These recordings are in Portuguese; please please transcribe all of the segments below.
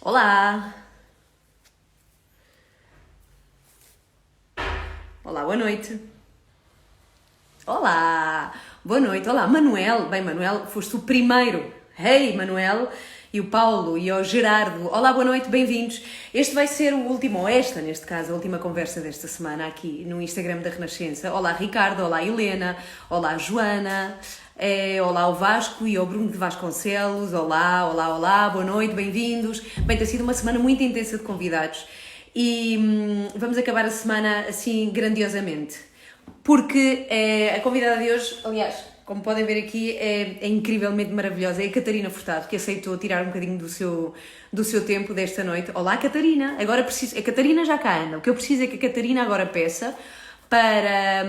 Olá! Olá, boa noite. Olá! Boa noite. Olá, Manuel. Bem, Manuel, foste o primeiro. Hey, Manuel! E o Paulo e o Gerardo. Olá, boa noite, bem-vindos. Este vai ser o último, ou esta, neste caso, a última conversa desta semana aqui no Instagram da Renascença. Olá, Ricardo. Olá, Helena. Olá, Joana. Olá ao Vasco e ao Bruno de Vasconcelos. Olá, olá, olá. Boa noite, bem-vindos. Bem, tem sido uma semana muito intensa de convidados e vamos acabar a semana assim grandiosamente. Porque a convidada de hoje, aliás, como podem ver aqui, é incrivelmente maravilhosa. É a Catarina Furtado, que aceitou tirar um bocadinho do seu tempo desta noite. Olá, Catarina! Agora preciso... A Catarina já cá anda. O que eu preciso é que a Catarina agora peça para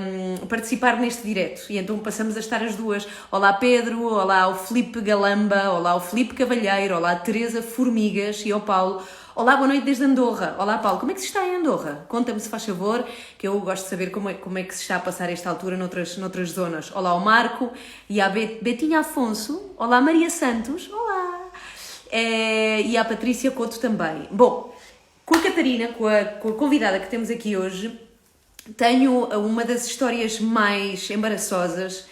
participar neste direto. E então passamos a estar as duas. Olá, Pedro. Olá, o Filipe Galamba. Olá, o Filipe Cavalheiro. Olá, Teresa Formigas e ao Paulo. Olá, boa noite desde Andorra. Olá, Paulo, como é que se está em Andorra? Conta-me, se faz favor, que eu gosto de saber como é que se está a passar esta altura noutras zonas. Olá, ao Marco e à Betinha Afonso. Olá, Maria Santos. Olá. E à Patrícia Couto também. Bom, com a Catarina, com a convidada que temos aqui hoje, tenho uma das histórias mais embaraçosas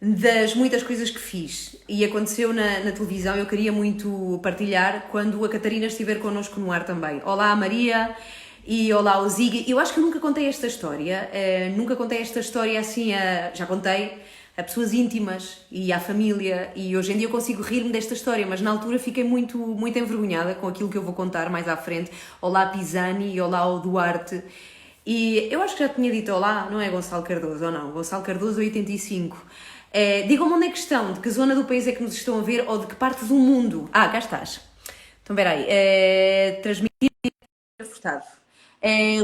das muitas coisas que fiz e aconteceu na televisão. Eu queria muito partilhar quando a Catarina estiver connosco no ar também. Olá, Maria, e olá ao Zig. Eu acho que eu nunca contei esta história, assim, já contei a pessoas íntimas e à família, e hoje em dia eu consigo rir-me desta história, mas na altura fiquei muito, muito envergonhada com aquilo que eu vou contar mais à frente. Olá, Pisani, e olá ao Duarte. E eu acho que já tinha dito olá, não é Gonçalo Cardoso, ou não? Gonçalo Cardoso 85. Digam-me onde é que estão, de que zona do país é que nos estão a ver ou de que parte do mundo. Ah, cá estás. Então, espera aí. Transmitir Furtado.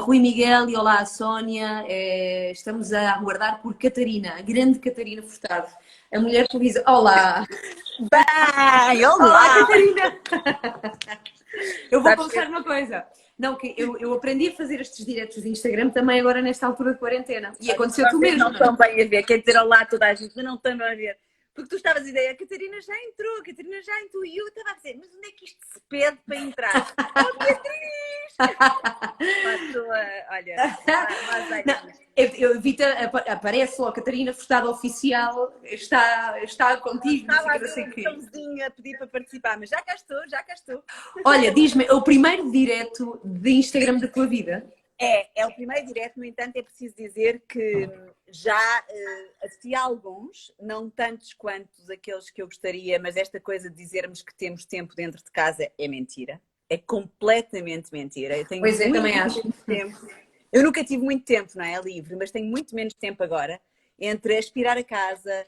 Rui Miguel e olá, Sónia. Estamos a aguardar por Catarina, a grande Catarina Furtado. A mulher que diz olá. Bem, Olá, olá! Catarina. Eu vou Sabes confessar uma coisa. Não, que eu aprendi a fazer estes diretos de Instagram também agora nesta altura de quarentena. E aconteceu tu vocês mesmo, não não é? estão bem a ver, quer dizer olá a toda a gente, mas não estão a ver. Porque tu estavas a dizer, a Catarina já entrou, e eu estava a dizer, mas onde é que isto se pede para entrar? Oh, Beatriz! Olha, Não, eu vi-te, aparece lá a Catarina Furtado Oficial, está contigo, não sei estava o a que, não ver sei o um quê. botãozinho a pedir para participar, mas já cá estou, já cá estou. Olha, diz-me, é o primeiro direto de Instagram da tua vida? É o primeiro direto, no entanto, é preciso dizer que já assisti a alguns, não tantos quanto aqueles que eu gostaria, mas esta coisa de dizermos que temos tempo dentro de casa é mentira. É completamente mentira. Eu tenho Pois é, muito também acho. menos tempo. Eu nunca tive muito tempo, não é? Livre, mas tenho muito menos tempo agora entre aspirar a casa,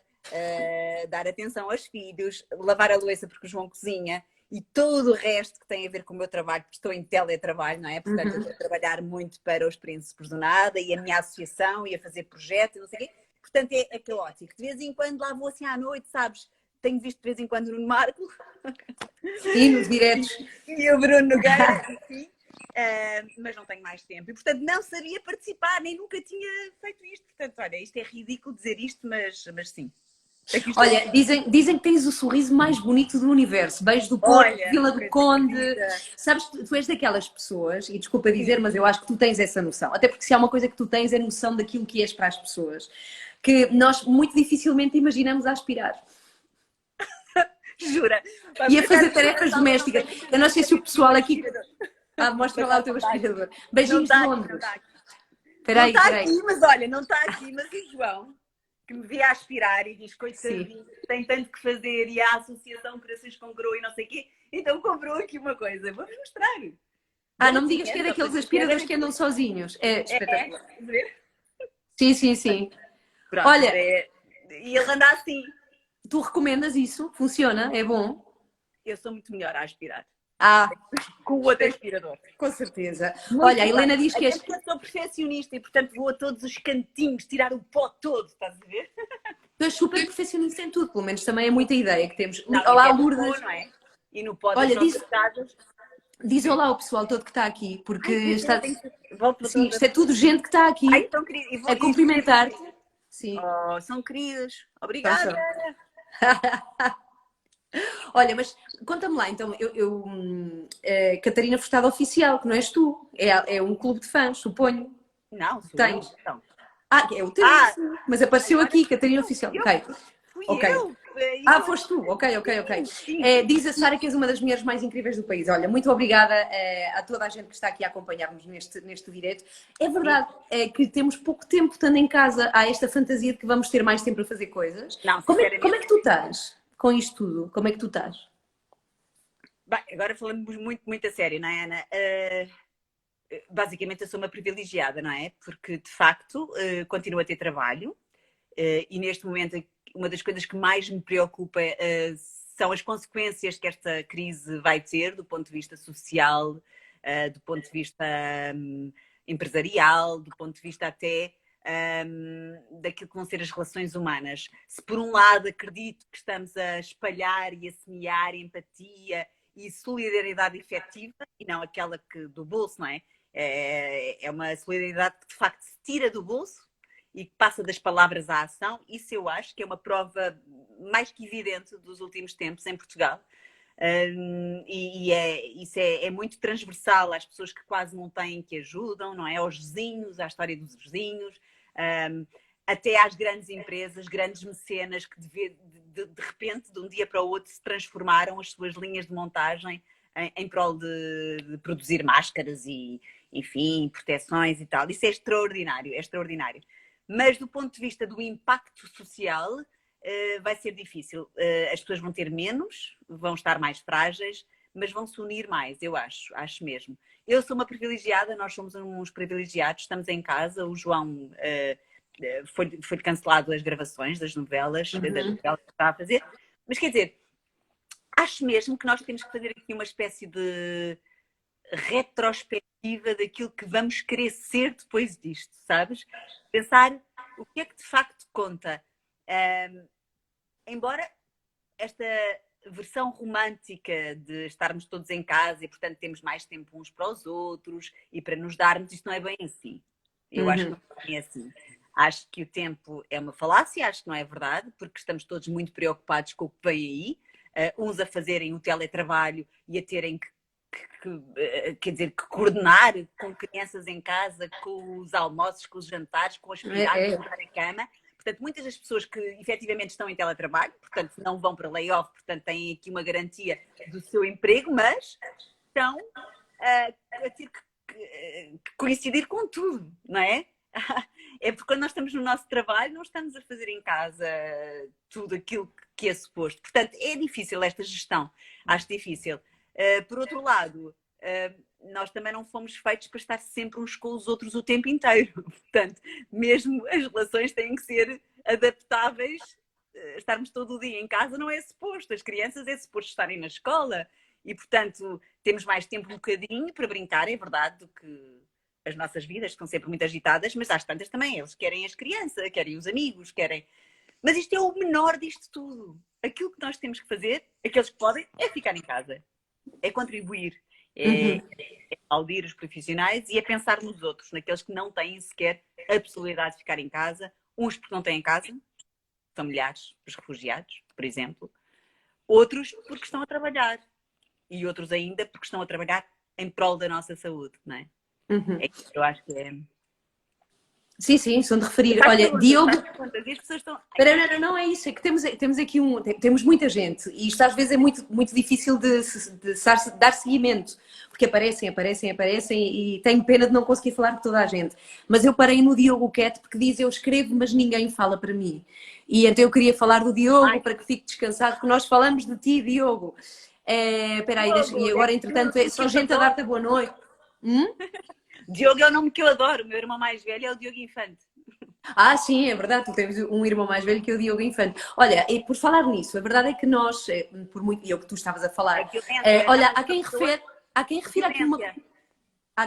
dar atenção aos filhos, lavar a louça porque o João cozinha e todo o resto que tem a ver com o meu trabalho, porque estou em teletrabalho, não é? Portanto, eu estou a trabalhar muito para os Príncipes do Nada e a minha associação e a fazer projetos e não sei o quê. Portanto, é caótico. De vez em quando lá vou assim à noite, sabes? Tenho visto de vez em quando no Marco Sim, nos diretos. e o Bruno Nogueira, enfim. Mas não tenho mais tempo. E, portanto, não sabia participar, nem nunca tinha feito isto. Portanto, olha, isto é ridículo dizer isto, mas sim. Olha, dizem que tens o sorriso mais bonito do universo. Beijo do Porto, Olha, Vila do coisa Conde. querida. Sabes, tu és daquelas pessoas, e desculpa Sim. dizer, mas eu acho que tu tens essa noção. Até porque se há uma coisa que tu tens é noção daquilo que és para as pessoas. Que nós muito dificilmente imaginamos a aspirar. Jura? E a fazer tarefas domésticas. Eu não sei se o pessoal aqui... Ah, mostra lá o teu aspirador. Não Beijinhos de está aqui, não Londres. está aqui. Espera Não aí, está espera aí. aqui, mas olha, não está aqui, mas o João, que me via aspirar e diz, coitadinho, tem tanto que fazer e a associação Operações com Grow e não sei o quê, então comprou aqui uma coisa. Vou-vos mostrar. Ah, não me digas que é daqueles aspiradores que andam sozinhos. É espetacular. Ver? Sim, sim, sim. Pronto, Olha, e ele anda assim. tu recomendas isso? Funciona? É bom? Eu sou muito melhor a aspirar. Ah, Com o outro aspirador. com certeza. Muito Olha, a melhor. Helena diz que és... Até porque eu sou perfeccionista e, portanto, vou a todos os cantinhos tirar o pó todo, estás a ver? Tu és super profissionista em tudo, pelo menos também é muita ideia que temos. Não, Olá, e é no Lourdes. pó, não é? E no pó das Olha, nossas casas. diz olá ao pessoal todo que está aqui, porque está... Volto para Sim, todas. isto é tudo gente que está Ai, aqui são queridos. a cumprimentar-te. Sim. Oh, são queridos. Então Obrigada. são. Olha, mas conta-me lá, então, Catarina Furtado Oficial, que não és tu, é um clube de fãs, suponho. Não, sou eu. Tens. Então. Ah, é o teu, Ah, sim. Mas apareceu agora aqui, Catarina Oficial. eu, Ok, fui ok. eu. Ah, Isso, foste tu, ok, ok, ok. sim, sim. Diz a Sara que és uma das mulheres mais incríveis do país. Olha, muito obrigada a toda a gente que está aqui a acompanhar-nos neste direto. É Sim. verdade que temos pouco tempo estando em casa, há esta fantasia de que vamos ter mais tempo a fazer coisas. Não, Como é sinceramente. que tu estás com isto tudo? Como é que tu estás? Bem, agora falamos muito, muito a sério, não é, Ana? Basicamente, eu sou uma privilegiada, não é? Porque, de facto, continuo a ter trabalho e, neste momento, uma das coisas que mais me preocupa são as consequências que esta crise vai ter do ponto de vista social, do ponto de vista empresarial, do ponto de vista até daquilo que vão ser as relações humanas. Se por um lado acredito que estamos a espalhar e a semear empatia e solidariedade efetiva, e não aquela que do bolso, não é? É uma solidariedade que de facto se tira do bolso e que passa das palavras à ação. Isso eu acho que é uma prova mais que evidente dos últimos tempos em Portugal. Isso é muito transversal às pessoas que quase não têm, que ajudam, não é? Aos vizinhos, à história dos vizinhos, até às grandes empresas, grandes mecenas que de repente, de um dia para o outro, se transformaram as suas linhas de montagem em prol de produzir máscaras e, enfim, proteções e tal. Isso é extraordinário, é extraordinário. Mas do ponto de vista do impacto social, vai ser difícil. As pessoas vão ter menos, vão estar mais frágeis, mas vão se unir mais, eu acho mesmo. Eu sou uma privilegiada, nós somos uns privilegiados, estamos em casa, o João foi cancelado as gravações das novelas, que estava a fazer, mas quer dizer, acho mesmo que nós temos que fazer aqui uma espécie de retrospectiva daquilo que vamos querer ser depois disto, sabes? Pensar o que é que de facto conta. Embora esta versão romântica de estarmos todos em casa e, portanto, temos mais tempo uns para os outros e para nos darmos, isto não é bem assim. Eu acho que não é bem assim. Acho que o tempo é uma falácia, acho que não é verdade, porque estamos todos muito preocupados com o que vem aí, uns a fazerem o teletrabalho e a terem quer dizer, que coordenar com crianças em casa, com os almoços, com os jantares, com as piadas, com a cama. Portanto, muitas das pessoas que efetivamente estão em teletrabalho, portanto, não vão para layoff, portanto, têm aqui uma garantia do seu emprego, mas estão a ter que coincidir com tudo, não é? É porque quando nós estamos no nosso trabalho, não estamos a fazer em casa tudo aquilo que é suposto. Portanto, é difícil esta gestão, acho difícil. Por outro lado, nós também não fomos feitos para estar sempre uns com os outros o tempo inteiro. Portanto, mesmo as relações têm que ser adaptáveis. Estarmos todo o dia em casa não é suposto. As crianças é suposto estarem na escola. E, portanto, temos mais tempo um bocadinho para brincar, é verdade, do que as nossas vidas, que são sempre muito agitadas, mas às tantas também. Eles querem as crianças, querem os amigos, querem... Mas isto é o menor disto tudo. Aquilo que nós temos que fazer, aqueles que podem, é ficar em casa. É contribuir, é aplaudir os profissionais e é pensar nos outros, naqueles que não têm sequer a possibilidade de ficar em casa, uns porque não têm casa, são milhares, os refugiados, por exemplo, outros porque estão a trabalhar e outros ainda porque estão a trabalhar em prol da nossa saúde, não é? É isso que eu acho que é... Sim, sim, são de referir. Olha, Diogo. E as pessoas estão... Não, é isso, é que temos aqui temos muita gente e isto às vezes é muito, muito difícil de dar seguimento, porque aparecem e tenho pena de não conseguir falar com toda a gente. Mas eu parei no Diogo Cat porque diz eu escrevo, mas ninguém fala para mim. E então eu queria falar do Diogo para que fique descansado, porque nós falamos de ti, Diogo. Espera aí, e agora entretanto é só gente a dar-te a boa noite. Diogo é o nome que eu adoro, o meu irmão mais velho é o Diogo Infante. Ah, sim, é verdade, tu tens um irmão mais velho que é o Diogo Infante. Olha, e por falar nisso, a verdade é que nós, por muito, e é o que tu estavas a falar, olha, há quem refira aqui uma... Há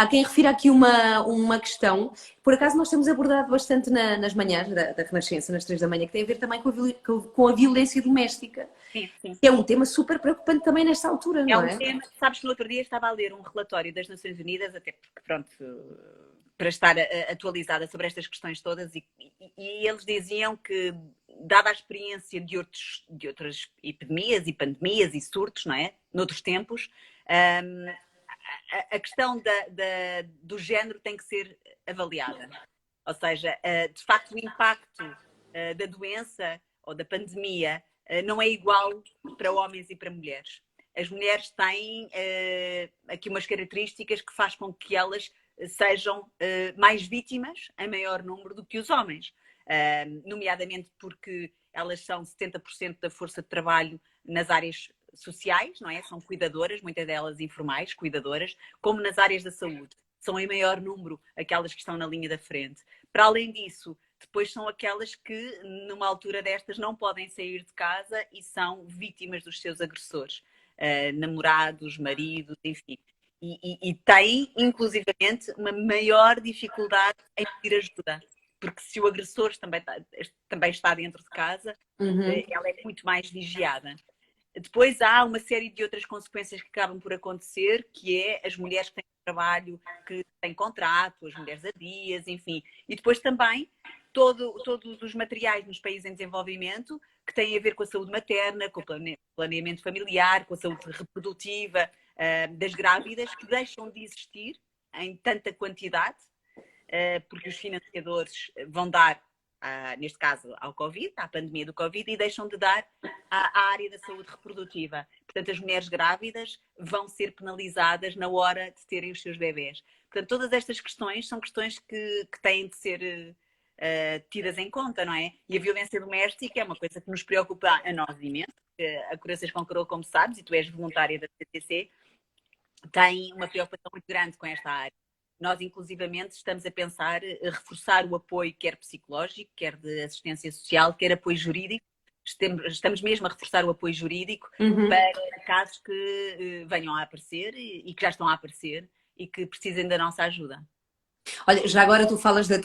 quem refira aqui uma questão, por acaso nós temos abordado bastante nas manhãs da Renascença, nas 3 da manhã, que tem a ver também com a violência doméstica. Sim, sim. Que é um tema super preocupante também nesta altura, não é? É um tema, sabes que no outro dia estava a ler um relatório das Nações Unidas, até porque, pronto, para estar atualizada sobre estas questões todas, e eles diziam que dada a experiência de outras epidemias e pandemias e surtos, não é? Noutros tempos, a questão do género tem que ser avaliada. Ou seja, de facto, o impacto da doença ou da pandemia não é igual para homens e para mulheres. As mulheres têm aqui umas características que faz com que elas sejam mais vítimas, em maior número, do que os homens. Nomeadamente porque elas são 70% da força de trabalho nas áreas sociais, não é? São cuidadoras, muitas delas informais, cuidadoras, como nas áreas da saúde. São em maior número aquelas que estão na linha da frente. Para além disso, depois são aquelas que, numa altura destas, não podem sair de casa e são vítimas dos seus agressores. Namorados, maridos, enfim. E têm, inclusivamente, uma maior dificuldade em pedir ajuda. Porque se o agressor também está dentro de casa, ela é muito mais vigiada. Depois há uma série de outras consequências que acabam por acontecer, que é as mulheres que têm trabalho, que têm contrato, as mulheres a dias, enfim. E depois também todos os materiais nos países em desenvolvimento que têm a ver com a saúde materna, com o planeamento familiar, com a saúde reprodutiva das grávidas, que deixam de existir em tanta quantidade, porque os financiadores vão dar, neste caso, ao Covid, à pandemia do Covid, e deixam de dar à área da saúde reprodutiva. Portanto, as mulheres grávidas vão ser penalizadas na hora de terem os seus bebés. Portanto, todas estas questões são questões que têm de ser tidas em conta, não é? E a violência doméstica é uma coisa que nos preocupa a nós imenso. A Curações com Coroa, como sabes, e tu és voluntária da CCC, tem uma preocupação muito grande com esta área. Nós, inclusivamente, estamos a pensar reforçar o apoio, quer psicológico, quer de assistência social, quer apoio jurídico. Estamos mesmo a reforçar o apoio jurídico para casos que venham a aparecer e que já estão a aparecer e que precisem da nossa ajuda. Olha, já agora tu falas da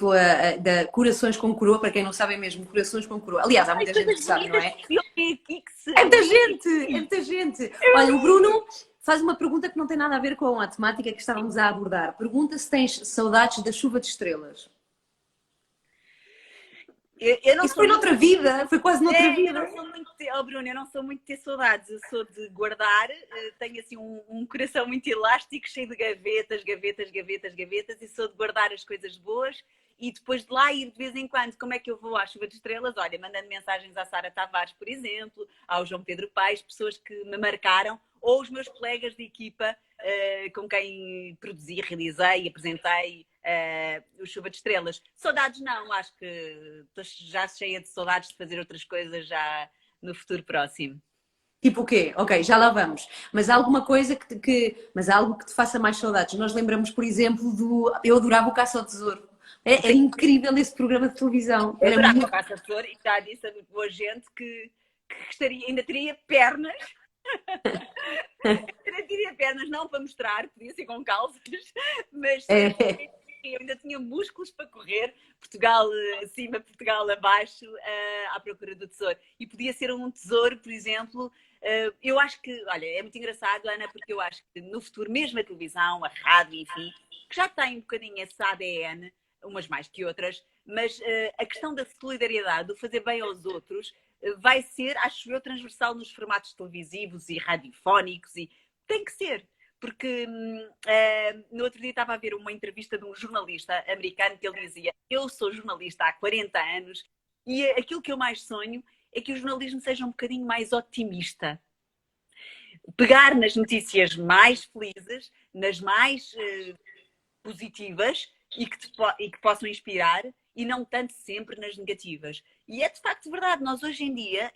Curações com Coroa, para quem não sabe é mesmo Curações com Coroa. Aliás, há muita gente que sabe, não é? É muita gente, é muita gente. Olha, o Bruno faz uma pergunta que não tem nada a ver com a temática que estávamos a abordar. Pergunta se tens saudades da chuva de estrelas. Isso foi noutra vida, foi quase noutra vida. Eu não sou muito, Bruno, eu não sou muito de ter saudades, eu sou de guardar, tenho assim um coração muito elástico, cheio de gavetas, e sou de guardar as coisas boas e depois de lá ir de vez em quando. Como é que eu vou à chuva de estrelas? Olha, mandando mensagens à Sara Tavares, por exemplo, ao João Pedro Paes, pessoas que me marcaram, ou os meus colegas de equipa com quem produzi, realizei e apresentei o Chuva de Estrelas. Saudades não, acho que estou já cheia de saudades de fazer outras coisas já no futuro próximo. Tipo o quê? Ok, já lá vamos. Mas há alguma coisa mas há algo que te faça mais saudades? Nós lembramos, por exemplo, eu adorava o Caça ao Tesouro. É incrível esse programa de televisão. Eu adorava o Caça ao Tesouro e já disse a muito boa gente que ainda teria pernas. Ainda teria pernas, não para mostrar, podia ser com calças, mas eu ainda tinha músculos para correr Portugal acima, Portugal abaixo, à procura do tesouro. E podia ser um tesouro, por exemplo. Eu acho que, olha, é muito engraçado, Ana, porque eu acho que no futuro, mesmo a televisão, a rádio, enfim, que já tem um bocadinho esse ADN, umas mais que outras, mas a questão da solidariedade, do fazer bem aos outros, vai ser, acho eu, transversal nos formatos televisivos e radiofónicos, e tem que ser. Porque no outro dia estava a ver uma entrevista de um jornalista americano que ele dizia: eu sou jornalista há 40 anos e aquilo que eu mais sonho é que o jornalismo seja um bocadinho mais otimista. Pegar nas notícias mais felizes, nas mais positivas e que possam inspirar, e não tanto sempre nas negativas. E é de facto verdade. Nós hoje em dia,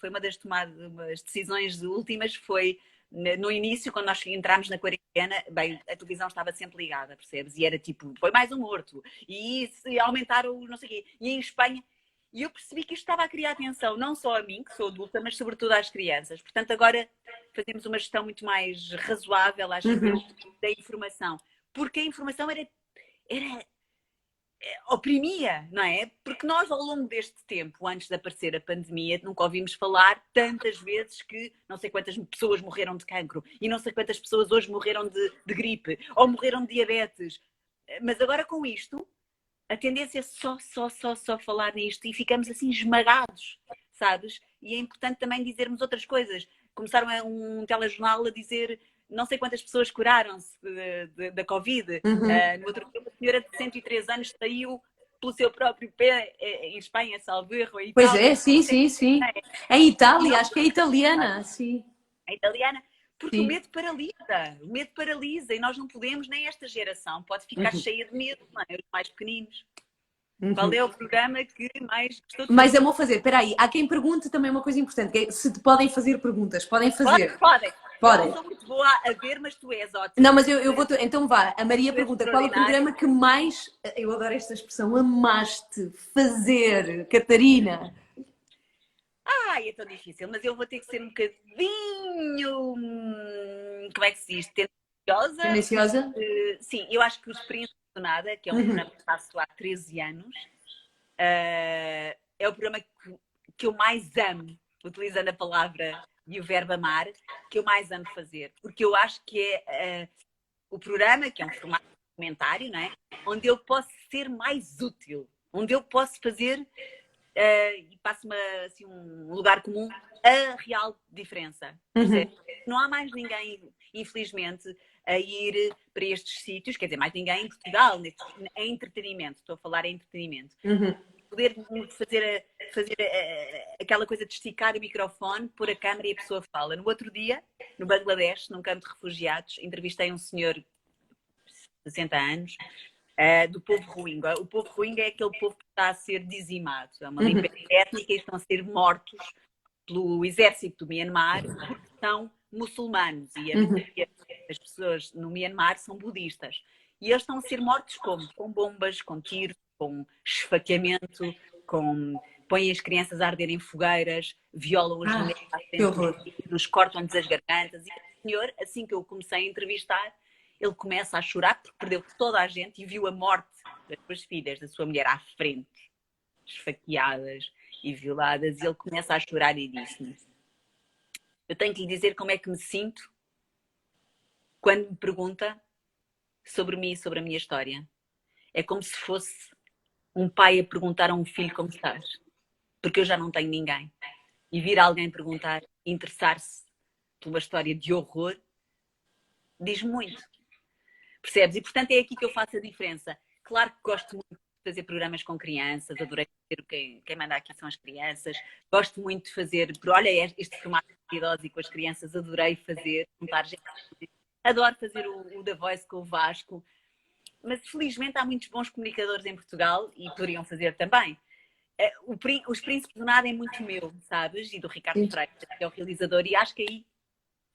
foi uma das decisões últimas, foi no início, quando nós entramos na quarentena, bem, a televisão estava sempre ligada, percebes? E era tipo, foi mais um morto. E se aumentaram não sei o quê. E em Espanha... E eu percebi que isto estava a criar atenção, não só a mim, que sou adulta, mas sobretudo às crianças. Portanto, agora fazemos uma gestão muito mais razoável, acho eu, da informação. Porque a informação oprimia, não é? Porque nós, ao longo deste tempo, antes de aparecer a pandemia, nunca ouvimos falar tantas vezes que não sei quantas pessoas morreram de cancro e não sei quantas pessoas hoje morreram de gripe ou morreram de diabetes. Mas agora com isto, a tendência é só falar nisto e ficamos assim esmagados, sabes? E é importante também dizermos outras coisas. Começaram um telejornal a dizer não sei quantas pessoas curaram-se da Covid. Uhum. No outro dia, uma senhora de 103 anos saiu pelo seu próprio pé em Espanha, salvo erro, em Pois Itália. é, sim, sim, sim. Em E Itália, nós, acho que é italiana, sim. a italiana, porque Sim. o medo paralisa e nós não podemos, nem esta geração pode ficar Uhum. cheia de medo, não é? Os mais pequeninos. Qual Uhum. é o programa que mais gostou de Mas fazer? eu vou fazer, espera aí, há quem pergunte também uma coisa importante, que é se te podem fazer perguntas. Podem fazer. Podem. Eu não Podem. sou muito boa a ver, mas tu és Não, ótima. mas eu vou. Então vá, a Maria Tu és pergunta qual o extraordinária. programa que mais. Eu adoro esta expressão, amaste fazer, Catarina. Ai, é tão difícil, mas eu vou ter que ser um bocadinho. Como é que se diz? Tendenciosa. Tendenciosa? Sim, eu acho que o Experiência do Nada, que é um Uhum. programa que faço há 13 anos, é o programa que eu mais amo, utilizando a palavra e o verbo amar, que eu mais amo fazer. Porque eu acho que é o programa, que é um formato documentário, não é? Onde eu posso ser mais útil, onde eu posso fazer e passo-me assim, um lugar comum, a real diferença. Uhum. Percebe? Não há mais ninguém, infelizmente, a ir para estes sítios, quer dizer, mais ninguém em Portugal, em entretenimento, estou a falar em entretenimento. Uhum. Poder fazer aquela coisa de esticar o microfone, pôr a câmera e a pessoa fala. No outro dia, no Bangladesh, num campo de refugiados, entrevistei um senhor de 60 anos, do povo Rohingya. O povo Rohingya é aquele povo que está a ser dizimado. É uma Uhum. limpeza étnica e estão a ser mortos pelo exército do Myanmar porque são muçulmanos e a Uhum. maioria das pessoas no Myanmar são budistas. E eles estão a ser mortos como? Com bombas, com tiros, com esfaqueamento, com põem as crianças a arder em fogueiras, violam as Ah, mulheres à que frente dos horror. filhos, cortam-lhes as gargantas. E o senhor, assim que eu comecei a entrevistar, ele começa a chorar porque perdeu toda a gente e viu a morte das suas filhas, da sua mulher à frente, esfaqueadas e violadas, e ele começa a chorar e diz-me: eu tenho que lhe dizer como é que me sinto quando me pergunta sobre mim e sobre a minha história. É como se fosse um pai a perguntar a um filho como estás, porque eu já não tenho ninguém. E vir alguém perguntar, interessar-se por uma história de horror, diz muito. Percebes? E portanto é aqui que eu faço a diferença. Claro que gosto muito de fazer programas com crianças, adorei fazer quem manda aqui são as crianças. Gosto muito de fazer, olha, este formato de idosos e com as crianças, adorei fazer, juntar gente. Adoro fazer o The Voice com o Vasco, mas felizmente há muitos bons comunicadores em Portugal e poderiam fazer também. Os Príncipes do Nada é muito meu, sabes? E do Ricardo Sim. Freire, que é o realizador, e acho que aí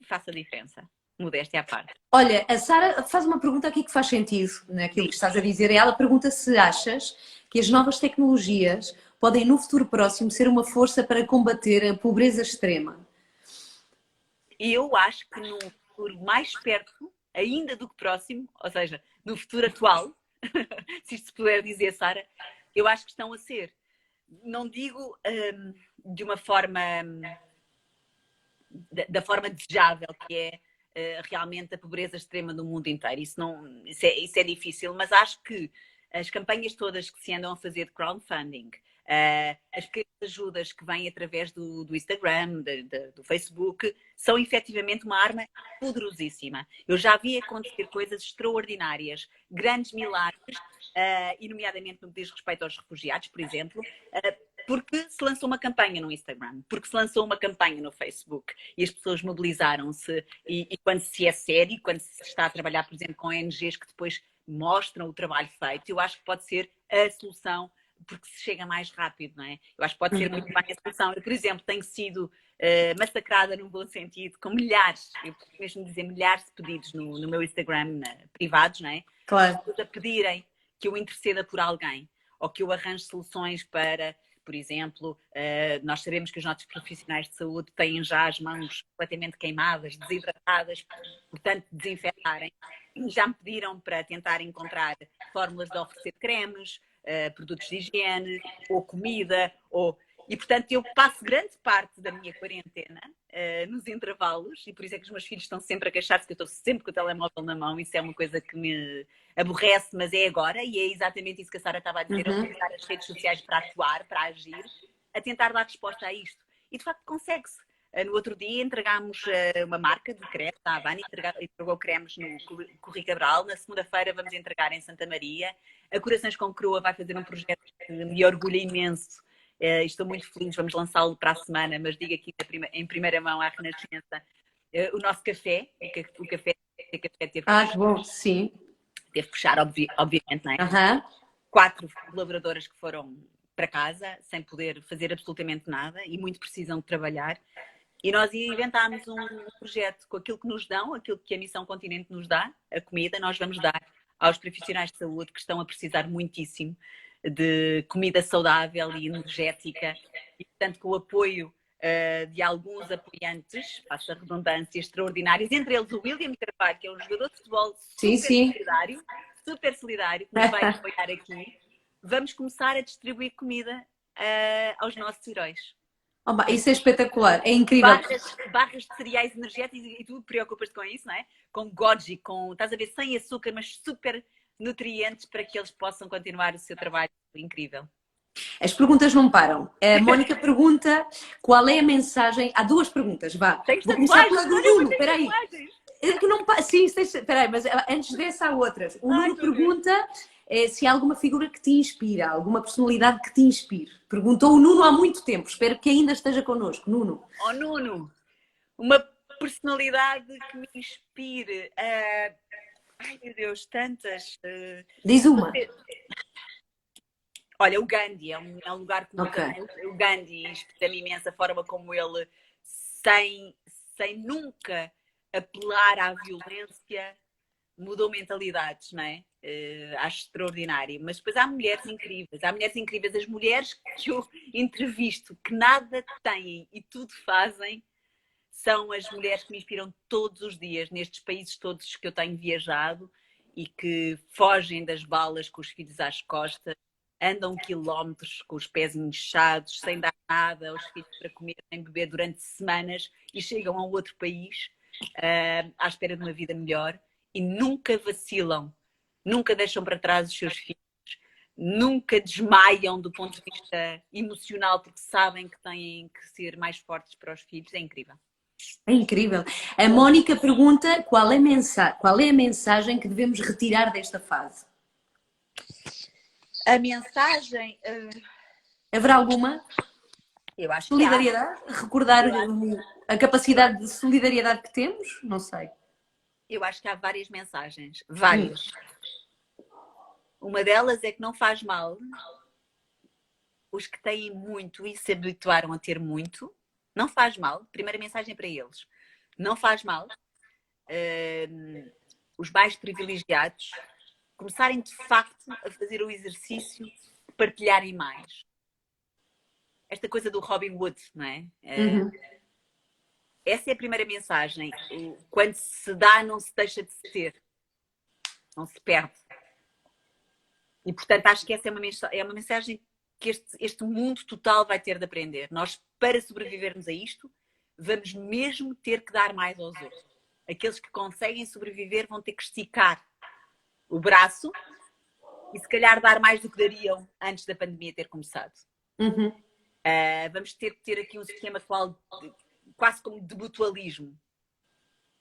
faço a diferença. Modéstia à parte. Olha, a Sara faz uma pergunta aqui que faz sentido naquilo que Diz. estás a dizer. Ela pergunta se achas que as novas tecnologias podem, no futuro próximo, ser uma força para combater a pobreza extrema. E eu acho que num futuro mais perto, ainda do que próximo, ou seja, no futuro atual, se isto se puder dizer, Sara, eu acho que estão a ser. Não digo de uma forma, da forma desejável, que é realmente a pobreza extrema no mundo inteiro. Isso é difícil, mas acho que as campanhas todas que se andam a fazer de crowdfunding, as pequenas ajudas que vêm através do Instagram, do Facebook, são efetivamente uma arma poderosíssima. Eu já vi acontecer coisas extraordinárias, grandes milagres, e nomeadamente no que diz respeito aos refugiados, por exemplo, porque se lançou uma campanha no Instagram, porque se lançou uma campanha no Facebook e as pessoas mobilizaram-se e quando se é sério, quando se está a trabalhar, por exemplo, com ONGs que depois mostram o trabalho feito, eu acho que pode ser a solução porque se chega mais rápido, não é? Eu acho que pode ser muito bem a solução. Eu, por exemplo, tenho sido massacrada num bom sentido, com milhares, eu posso mesmo dizer milhares de pedidos no meu Instagram, privados, não é? Claro. Pessoas a pedirem que eu interceda por alguém ou que eu arranje soluções para, por exemplo, nós sabemos que os nossos profissionais de saúde têm já as mãos completamente queimadas, desidratadas, portanto, desinfetarem. Já me pediram para tentar encontrar fórmulas de oferecer cremes, produtos de higiene, ou comida, ou... E, portanto, eu passo grande parte da minha quarentena nos intervalos, e por isso é que os meus filhos estão sempre a queixar-se que eu estou sempre com o telemóvel na mão. Isso é uma coisa que me aborrece, mas é agora, e é exatamente isso que a Sara estava a dizer, eu utilizar as redes sociais para atuar, para agir, a tentar dar resposta a isto. E de facto consegue-se. No outro dia entregámos uma marca de creme, a Havana entregou cremes no Corri Cabral. Na segunda-feira vamos entregar em Santa Maria. A Corações com Croa vai fazer um projeto que me orgulha imenso. Estou muito feliz, vamos lançá-lo para a semana, mas digo aqui em primeira mão à Renascença, o nosso café, o café teve que bom, sim. Teve que fechar, obviamente, não é? 4 colaboradoras que foram para casa, sem poder fazer absolutamente nada e muito precisam de trabalhar. E nós inventámos um projeto com aquilo que nos dão, aquilo que a Missão Continente nos dá, a comida, nós vamos dar aos profissionais de saúde que estão a precisar muitíssimo de comida saudável e energética. E, portanto, com o apoio de alguns apoiantes, faço a redundância, extraordinários, entre eles o William Carvalho, que é um jogador de futebol super solidário, que nos vai apoiar aqui. Vamos começar a distribuir comida aos nossos heróis. Isso é espetacular, é incrível. Barras de cereais energéticos, e tu preocupas-te com isso, não é? Com goji, estás a ver, sem açúcar, mas super nutrientes para que eles possam continuar o seu trabalho incrível. As perguntas não param. A Mónica pergunta qual é a mensagem. Há 2 perguntas, vá. Vou começar pela do Nuno, espera aí. Sim, espera aí, mas antes dessa há outras. O Nuno pergunta se há alguma figura que te inspira, alguma personalidade que te inspire. Perguntou o Nuno há muito tempo, espero que ainda esteja connosco. Nuno. Oh, Nuno, uma personalidade que me inspire. Ai, meu Deus, tantas. Diz uma. Olha, o Gandhi é um lugar que o Gandhi inspira-me imenso a forma como ele, sem nunca apelar à violência, mudou mentalidades, não é? Acho extraordinário. Mas depois há mulheres incríveis. As mulheres que eu entrevisto, que nada têm e tudo fazem, são as mulheres que me inspiram todos os dias, nestes países todos que eu tenho viajado e que fogem das balas com os filhos às costas, andam quilómetros com os pés inchados, sem dar nada aos filhos para comer, nem beber durante semanas e chegam a um outro país à espera de uma vida melhor e nunca vacilam, nunca deixam para trás os seus filhos, nunca desmaiam do ponto de vista emocional porque sabem que têm que ser mais fortes para os filhos. É incrível. É incrível. A Mónica pergunta qual é a mensagem que devemos retirar desta fase? A mensagem... Haverá alguma? Eu acho solidariedade? Que recordar a capacidade de solidariedade que temos? Não sei. Eu acho que há várias mensagens. Várias. Uma delas é que não faz mal. Os que têm muito e se habituaram a ter muito, não faz mal. Primeira mensagem para eles. Não faz mal. Os mais privilegiados começarem de facto a fazer o exercício de partilharem mais. Esta coisa do Robin Hood, não é? Essa é a primeira mensagem. Quando se dá, não se deixa de se ter. Não se perde. E, portanto, acho que essa é uma mensagem que este mundo total vai ter de aprender. Nós, para sobrevivermos a isto, vamos mesmo ter que dar mais aos outros. Aqueles que conseguem sobreviver vão ter que esticar o braço e, se calhar, dar mais do que dariam antes da pandemia ter começado. Vamos ter que ter aqui um sistema quase como de mutualismo.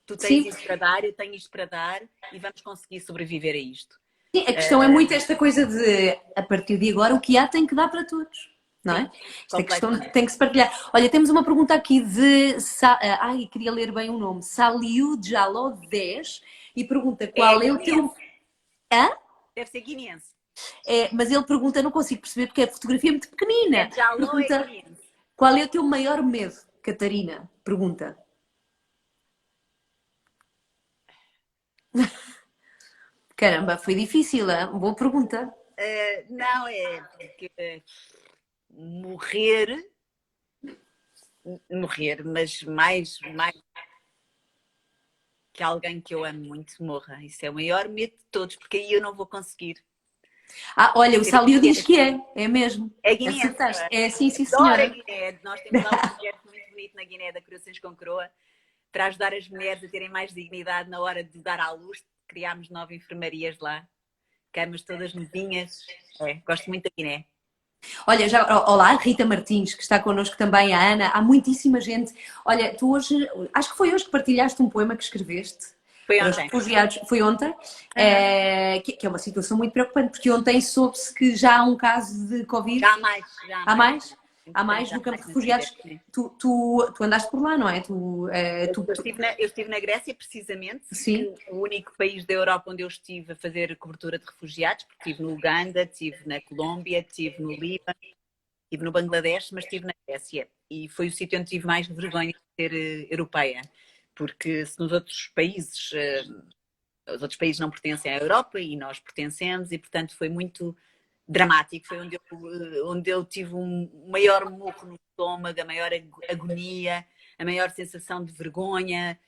Tu tens isto para dar, eu tenho isto para dar e vamos conseguir sobreviver a isto. Sim, a questão é muito esta coisa de, a partir de agora, o que há tem que dar para todos, não é? Esta questão tem que se partilhar. Olha, temos uma pergunta aqui de... queria ler bem o nome. Saliu Jaló 10 e pergunta qual é o teu... Deve ser guineense. Mas ele pergunta, não consigo perceber porque a fotografia é muito pequenina. Pergunta, qual é o teu maior medo, Catarina? Pergunta. Caramba, foi difícil, hein? Boa pergunta. Não, é porque morrer, mas mais que alguém que eu amo muito morra. Isso é o maior medo de todos, porque aí eu não vou conseguir. Olha, o Salio diz que é mesmo. É guineense. É sim, senhora. Nós temos lá um projeto muito bonito na Guiné da Corações com Coroa, para ajudar as mulheres a terem mais dignidade na hora de dar à luz. Criámos 9 enfermarias lá, camas todas novinhas. Gosto muito da Guiné. Olha, olá, Rita Martins, que está connosco também, a Ana, há muitíssima gente. Olha, tu hoje, acho que foi hoje que partilhaste um poema que escreveste. Foi Para os ontem. refugiados, foi ontem, que é uma situação muito preocupante, porque ontem soube-se que já há um caso de Covid. Já há mais. Há mais? Há mais no campo de refugiados. Tu andaste por lá, não é? Eu estive na Grécia, precisamente. Sim. O único país da Europa onde eu estive a fazer cobertura de refugiados, porque estive no Uganda, estive na Colômbia, estive no Líbano, estive no Bangladesh, mas estive na Grécia. E foi o sítio onde tive mais vergonha de ser europeia. Porque se nos outros países, os outros países não pertencem à Europa e nós pertencemos, e portanto foi muito dramático. Foi onde eu tive um maior murro no estômago, a maior agonia, a maior sensação de vergonha.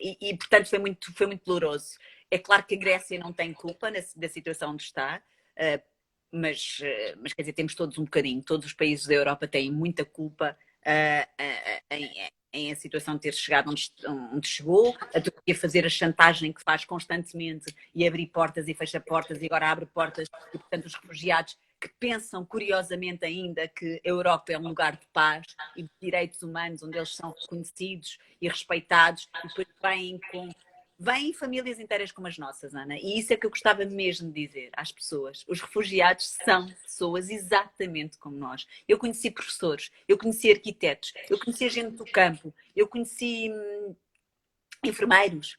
E portanto foi muito doloroso. É claro que a Grécia não tem culpa da situação onde está, mas quer dizer, temos todos um bocadinho. Todos os países da Europa têm muita culpa em a situação de ter chegado onde chegou, a Turquia fazer a chantagem que faz constantemente e abrir portas e fecha portas e agora abre portas, e portanto os refugiados que pensam curiosamente ainda que a Europa é um lugar de paz e de direitos humanos, onde eles são reconhecidos e respeitados, e depois vêm famílias inteiras como as nossas, Ana. E isso é que eu gostava mesmo de dizer às pessoas. Os refugiados são pessoas exatamente como nós. Eu conheci professores, eu conheci arquitetos, eu conheci gente do campo, eu conheci enfermeiros,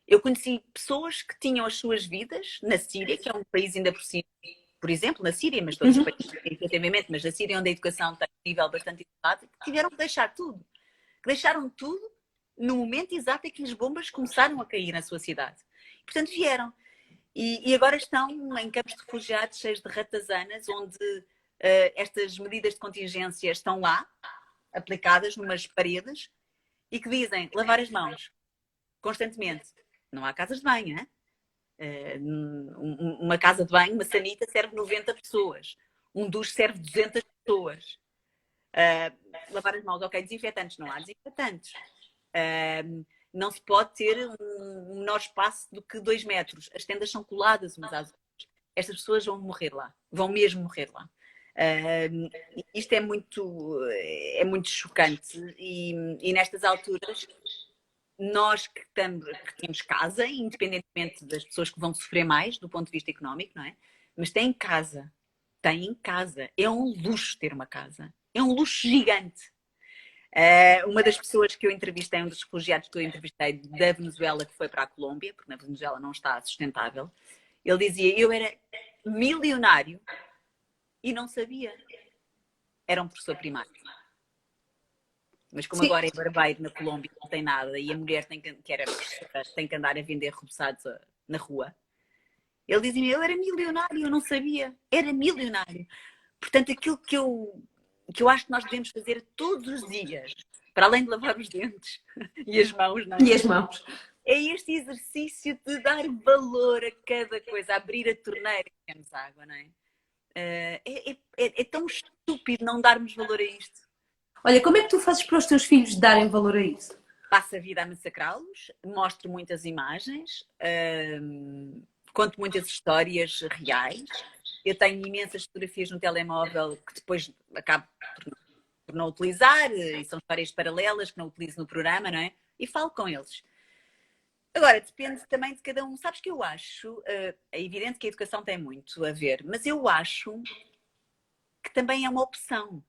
eu conheci pessoas que tinham as suas vidas na Síria, que é um país ainda por cima, por exemplo, na Síria, mas todos os países têm relativamente, mas na Síria onde a educação tem um nível bastante elevado, que tiveram que deixar tudo. Que deixaram tudo no momento exato em que as bombas começaram a cair na sua cidade. Portanto, vieram. E agora estão em campos de refugiados cheios de ratazanas, onde estas medidas de contingência estão lá, aplicadas numas paredes, e que dizem lavar as mãos constantemente. Não há casas de banho, hein? Uma casa de banho, uma sanita, serve 90 pessoas. Um duche serve 200 pessoas. Lavar as mãos, ok, desinfetantes, não há desinfetantes. Não se pode ter um menor espaço do que 2 metros. As tendas são coladas umas às outras. Estas pessoas vão morrer lá. Vão mesmo morrer lá. Isto é muito chocante. E nestas alturas, nós que temos casa, independentemente das pessoas que vão sofrer mais do ponto de vista económico, não é? Mas têm casa. É um luxo ter uma casa. É um luxo gigante. Uma das pessoas que eu entrevistei, um dos refugiados que eu entrevistei da Venezuela, que foi para a Colômbia, porque na Venezuela não está sustentável, ele dizia: eu era milionário e não sabia. Era um professor primário. Mas como Sim. Agora é barbeiro na Colômbia, não tem nada, e a mulher tem que andar a vender reboçados na rua, ele dizia: eu era milionário, eu não sabia. Era milionário. Portanto, aquilo que eu acho que nós devemos fazer todos os dias, para além de lavar os dentes e as mãos, não é? E as mãos. É este exercício de dar valor a cada coisa, abrir a torneira e temos água, não é? É tão estúpido não darmos valor a isto. Olha, como é que tu fazes para os teus filhos darem valor a isso? Passo a vida a massacrá-los, mostro muitas imagens, conto muitas histórias reais. Eu tenho imensas fotografias no telemóvel que depois acabo por não utilizar, e são histórias paralelas que não utilizo no programa, não é? E falo com eles. Agora, depende também de cada um. Sabes que eu acho, é evidente que a educação tem muito a ver, mas eu acho que também é uma opção.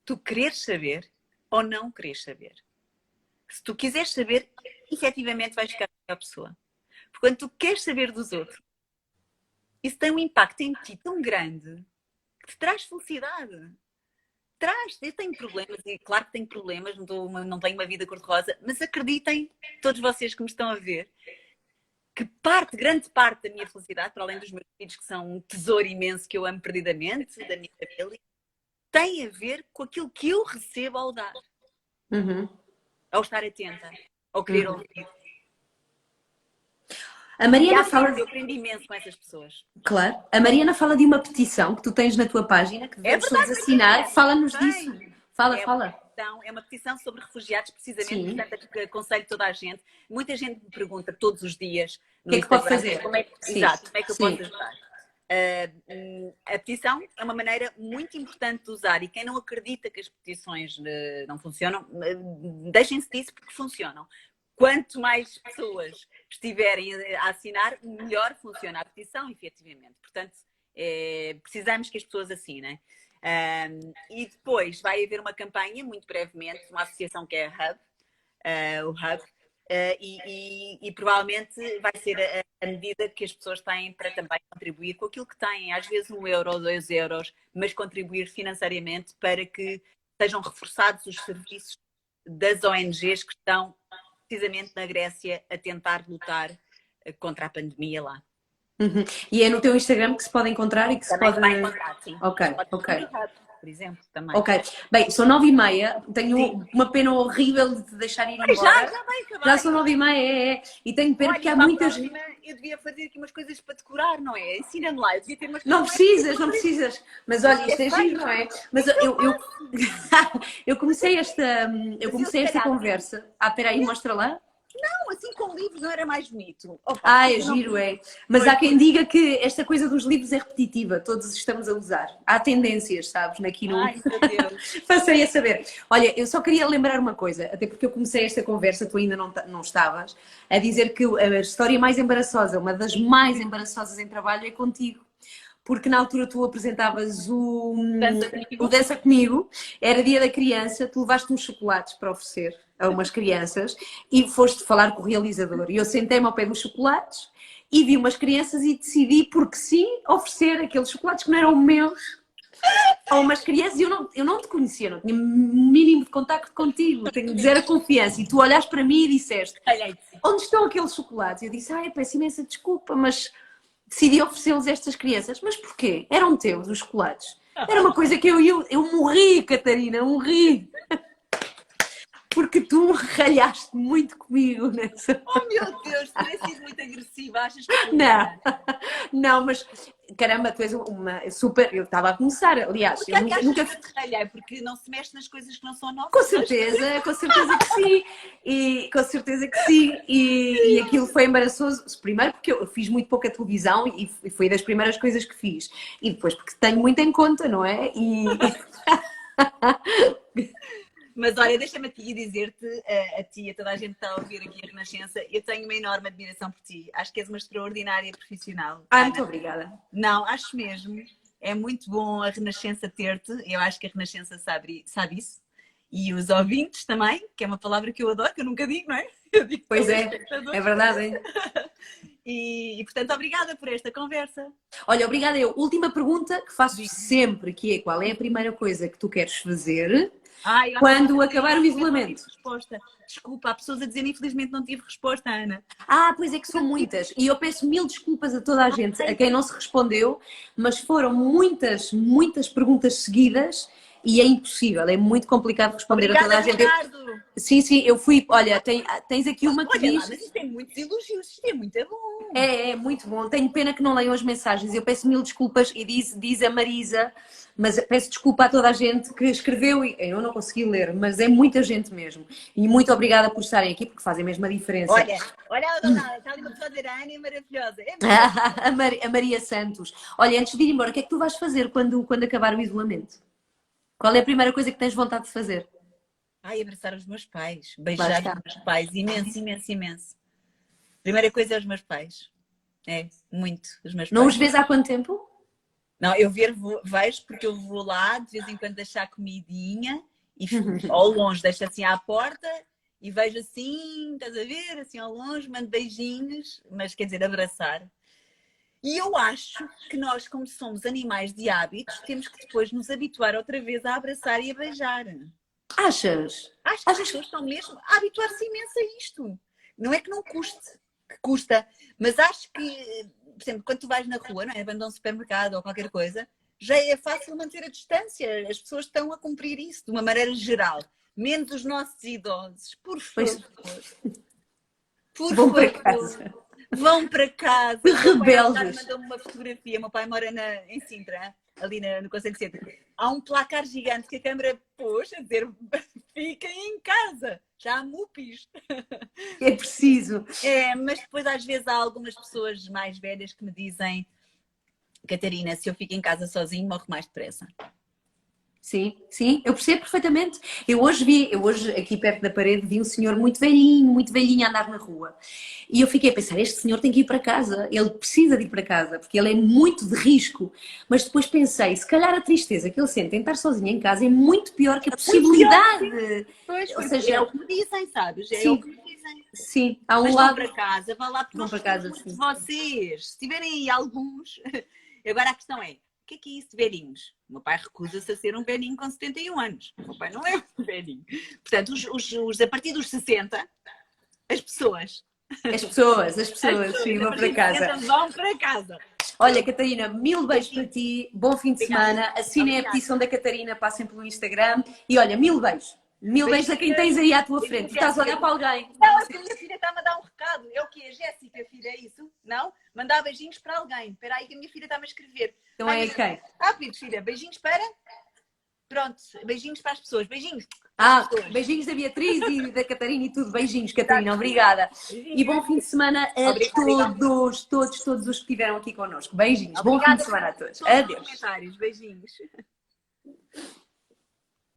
Tu quereres saber ou não quereres saber. Se tu quiseres saber, efetivamente vais ficar com a pessoa. Porque quando tu queres saber dos outros, isso tem um impacto em ti tão grande que te traz felicidade. Eu tenho problemas, e claro que tenho problemas, não tenho uma vida cor-de-rosa, mas acreditem, todos vocês que me estão a ver, que grande parte da minha felicidade, para além dos meus filhos, que são um tesouro imenso que eu amo perdidamente, da minha família, tem a ver com aquilo que eu recebo ao dar. Ao estar atenta, ao querer ouvir. A Mariana fala... Eu aprendi imenso com essas pessoas. Claro. A Mariana fala de uma petição que tu tens na tua página, que devemos todos assinar. Fala-nos disso. Fala, É uma fala. petição, é uma petição sobre refugiados, precisamente, Sim. portanto, aconselho toda a gente. Muita gente me pergunta todos os dias O no que é que pode Instagram fazer? como é que, Sim, exato, como é que eu sim. posso ajudar. A petição é uma maneira muito importante de usar e quem não acredita que as petições não funcionam, deixem-se disso porque funcionam. Quanto mais pessoas estiverem a assinar, melhor funciona a petição, efetivamente. Portanto, precisamos que as pessoas assinem. E depois vai haver uma campanha, muito brevemente, uma associação que é o Hub, e provavelmente vai ser a medida que as pessoas têm para também contribuir com aquilo que têm, às vezes 1 euro ou 2 euros, mas contribuir financeiramente para que sejam reforçados os serviços das ONGs que estão precisamente na Grécia a tentar lutar contra a pandemia lá. Uhum. E é no teu Instagram que se pode encontrar e que se Também pode. vai encontrar, sim. Ok, Pode ok. ser no Hub, por exemplo, também. Ok. Bem, são 9h30, tenho Sim. uma pena horrível de te deixar ir Ai, embora. já vai acabar. Já são 9h30, é. E tenho pena Olha, porque há para a muitas. próxima eu devia fazer aqui umas coisas para decorar, não é? Ensina-me lá, eu devia ter umas Não coisas precisas, não precisas. Mas olha, isto é feio. giro, não é? Mas eu comecei eu comecei esta conversa. Ah, espera aí, mostra lá. Não, assim com livros não era mais bonito. Opa, Ah, é eu não- giro, é. Mas há quem diga que esta coisa dos livros é repetitiva, todos estamos a usar. Há tendências, sabes, aqui no. Ai, meu Deus. Passei a saber. Olha, eu só queria lembrar uma coisa, até porque eu comecei esta conversa, tu ainda não estavas, a dizer que a história mais embaraçosa, uma das mais embaraçosas em trabalho é contigo. Porque na altura tu apresentavas Dança comigo. o Dança Comigo, era dia da criança, tu levaste uns chocolates para oferecer a umas crianças e foste falar com o realizador. E eu sentei-me ao pé dos chocolates e vi umas crianças e decidi, porque sim, oferecer aqueles chocolates que não eram meus a umas crianças e eu não te conhecia, não tinha mínimo de contacto contigo, tenho de dizer a confiança. E tu olhaste para mim e disseste: onde estão aqueles chocolates? Eu disse: ai, peço imensa desculpa, mas decidi oferecê-los a estas crianças. Mas porquê? Eram teus os chocolates. Era uma coisa que eu morri, Catarina, morri. Porque tu ralhaste muito comigo nessa. Oh, meu Deus, teria sido muito agressiva, achas que Não, não, mas caramba, tu és uma super. Eu estava a começar, aliás, Porque eu é que achas nunca. que eu te ralhei? Porque não se mexe nas coisas que não são nossas. Com certeza que sim. E com certeza que sim. E aquilo foi embaraçoso. Primeiro porque eu fiz muito pouca televisão e foi das primeiras coisas que fiz. E depois porque tenho muito em conta, não é? Mas olha, deixa-me aqui dizer-te, a ti e a toda a gente que está a ouvir aqui a Renascença, eu tenho uma enorme admiração por ti. Acho que és uma extraordinária profissional. Muito obrigada. Não, acho mesmo. É muito bom a Renascença ter-te. Eu acho que a Renascença sabe isso. E os ouvintes também, que é uma palavra que eu adoro, que eu nunca digo, não é? Eu digo pois é verdade, hein? E portanto, obrigada por esta conversa. Olha, obrigada eu. Última pergunta que faço sempre, que é: qual é a primeira coisa que tu queres fazer quando acabar o isolamento? Resposta. Desculpa, há pessoas a dizer infelizmente não tive resposta, Ana. Pois é que são muitas. E eu peço mil desculpas a toda a gente, a quem não se respondeu, mas foram muitas, muitas perguntas seguidas e é impossível, é muito complicado responder a toda a gente. Sim, eu fui. Olha, tens aqui uma que diz. Mas isto tem muitos elogios, isto é muito bom. É muito bom. Tenho pena que não leiam as mensagens. Eu peço mil desculpas e diz a Marisa, mas peço desculpa a toda a gente que escreveu e eu não consegui ler, mas é muita gente mesmo. E muito obrigada por estarem aqui, porque fazem mesmo a diferença. Olha a dona, está ali uma pessoa de Ana, é maravilhosa. A Maria Santos. Olha, antes de ir embora, o que é que tu vais fazer quando acabar o isolamento? Qual é a primeira coisa que tens vontade de fazer? Abraçar os meus pais, beijar os meus pais, imenso. Primeira coisa é os meus pais. É, muito, os meus pais. Não os vês há quanto tempo? Não, eu vejo porque eu vou lá, de vez em quando deixar comidinha, e ao longe deixo assim à porta, e vejo assim, estás a ver, assim ao longe, mando beijinhos, mas quer dizer, abraçar. E eu acho que nós, como somos animais de hábitos, temos que depois nos habituar outra vez a abraçar e a beijar. Achas? Acho que as pessoas estão mesmo a habituar-se imenso a isto. Não é que não custe, que custa, mas acho que, por exemplo, quando tu vais na rua, não é? Vamos a um supermercado ou qualquer coisa, já é fácil manter a distância. As pessoas estão a cumprir isso de uma maneira geral. Menos os nossos idosos. Por favor. Por Vão favor. para casa. Vão para casa. Rebeldes. Mandou-me uma fotografia. Meu pai mora em Sintra. ali no Conselho Centro. Há um placar gigante que a Câmara pôs a dizer fiquem em casa, já há mupis. É preciso. Mas depois às vezes há algumas pessoas mais velhas que me dizem Catarina, se eu fico em casa sozinho morro mais depressa. Sim, sim, eu percebo perfeitamente. Eu hoje aqui perto da parede vi um senhor muito velhinho a andar na rua. E eu fiquei a pensar, este senhor tem que ir para casa, ele precisa de ir para casa, porque ele é muito de risco. Mas depois pensei, se calhar a tristeza que ele sente em estar sozinho em casa é muito pior que a possibilidade. Pois, Ou seja, é o que me dizem, sabes? É sim, o que me dizem. sim, há um Mas lado... vão para casa, vão lá, porque Vão nós para gostamos casa, muito sim. de vocês. Se tiverem aí alguns... Agora a questão é, o que é isso de velhinhos? O meu pai recusa-se a ser um velhinho com 71 anos. O meu pai não é um velhinho. Portanto, a partir dos 60, as pessoas, As pessoas, sim, vão a partir para dos casa. 60 vão para casa. Olha, Catarina, mil beijos para ti, bom fim de Obrigada. semana. Assinem a Obrigada. petição da Catarina, passem pelo Instagram e olha, mil beijos. Mil beijos a quem tens aí à tua frente. Tu estás a olhar para alguém. Não, é que a minha filha está a mandar um recado. É o quê? A Jéssica, filha, é isso? Não? Mandar beijinhos para alguém. Espera aí que a minha filha está-me a escrever. Então é quem? Rápido, filha. Beijinhos para... Pronto. Beijinhos para as pessoas. Beijinhos. Beijinhos da Beatriz e da Catarina e tudo. Beijinhos, Catarina. Obrigada. E bom fim de semana a todos os que estiveram aqui connosco. Beijinhos. Bom fim de semana a todos. Adeus. Beijinhos.